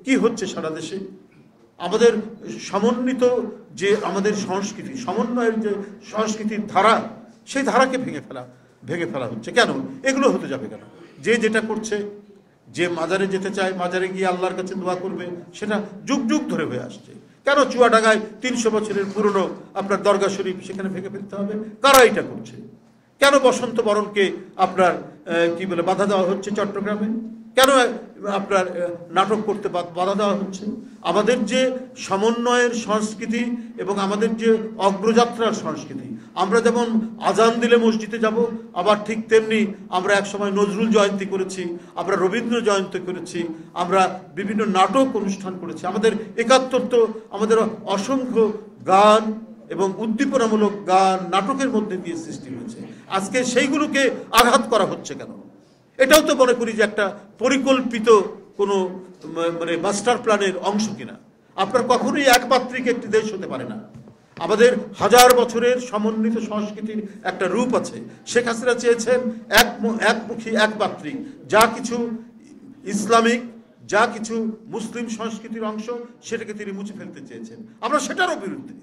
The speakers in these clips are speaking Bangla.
কি হচ্ছে সারা দেশে? আমাদের সমন্বিত যে আমাদের সংস্কৃতি, সমন্বয়ের যে সংস্কৃতির ধারা, সেই ধারাকে ভেঙে ফেলা হচ্ছে। কেন এগুলো হতে যাবে কেন? যে যেটা করছে, যে মাজারে যেতে চায়, মাজারে গিয়ে আল্লাহর কাছে দোয়া করবে, সেটা যুগ যুগ ধরে হয়ে আসছে। কেন চুয়াডাঙ্গায় 300 বছরের পুরনো আপনার দরগা শরীফ সেখানে ভেঙে ফেলতে হবে? কারা এটা করছে? কেন বসন্ত বরণকে আপনার কি বলে বাধা দেওয়া হচ্ছে চট্টগ্রামে? কেন আপনার নাটক করতে বাধা দেওয়া হচ্ছে? আমাদের যে সমন্বয়ের সংস্কৃতি এবং আমাদের যে অগ্রযাত্রার সংস্কৃতি, আমরা যেমন আজান দিলে মসজিদে যাব, আবার ঠিক তেমনি আমরা একসময় নজরুল জয়ন্তী করেছি, আমরা রবীন্দ্র জয়ন্তী করেছি, আমরা বিভিন্ন নাটক অনুষ্ঠান করেছি। আমাদের একাত্তর তো আমাদের অসংখ্য গান এবং উদ্দীপনামূলক গান নাটকের মধ্যে দিয়ে সৃষ্টি হয়েছে। আজকে সেইগুলোকে আঘাত করা হচ্ছে কেন? এটাও তো মনে করি যে একটা পরিকল্পিত কোনো মানে মাস্টার প্ল্যানের অংশ কিনা। আপনার কখনোই একমাত্রিক একটি দেশ হতে পারে না। আমাদের হাজার বছরের সমন্বিত সংস্কৃতির একটা রূপ আছে। শেখ হাসিনা চেয়েছেন একমুখী একমাত্রিক, যা কিছু ইসলামিক, যা কিছু মুসলিম সংস্কৃতির অংশ, সেটাকে তিনি মুছে ফেলতে চেয়েছেন। আমরা সেটারও বিরুদ্ধে।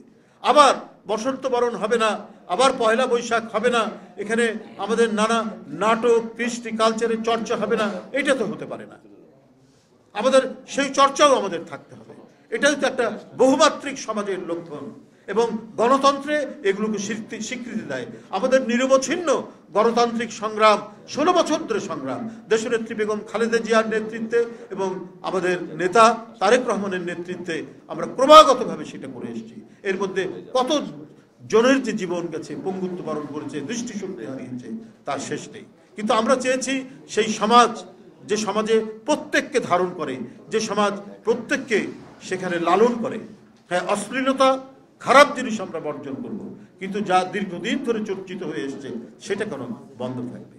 আবার বসন্ত বরণ হবে না, আবার পয়লা বৈশাখ হবে না, এখানে আমাদের নানা নাটক, কৃষ্টি, কালচারের চর্চা হবে না, এটা তো হতে পারে না। আমাদের সেই চর্চাও আমাদের থাকতে হবে। এটাই তো একটা বহুমাত্রিক সমাজের লক্ষণ। এবং গণতন্ত্রে এগুলোকে স্বীকৃতি দেয়। আমাদের নিরবচ্ছিন্ন গণতান্ত্রিক সংগ্রাম, 16 বছর ধরে সংগ্রাম, দেশনেত্রী বেগম খালেদা জিয়ার নেতৃত্বে এবং আমাদের নেতা তারেক রহমানের নেতৃত্বে আমরা ক্রমাগতভাবে সেটা করে এসেছি। এর মধ্যে কত জনের যে জীবন গেছে, পঙ্গুত্ব বরণ করেছে, দৃষ্টিশক্তি হারিয়েছে, তার শেষ নেই। কিন্তু আমরা চেয়েছি সেই সমাজ, যে সমাজে প্রত্যেককে ধারণ করে, যে সমাজ প্রত্যেককে সেখানে লালন করে। হ্যাঁ, অশ্লীলতা, খারাপ জিনিস আমরা বর্জন করব, কিন্তু যা দীর্ঘদিন ধরে চর্চিত হয়ে এসছে সেটা কেন বন্ধ থাকবে?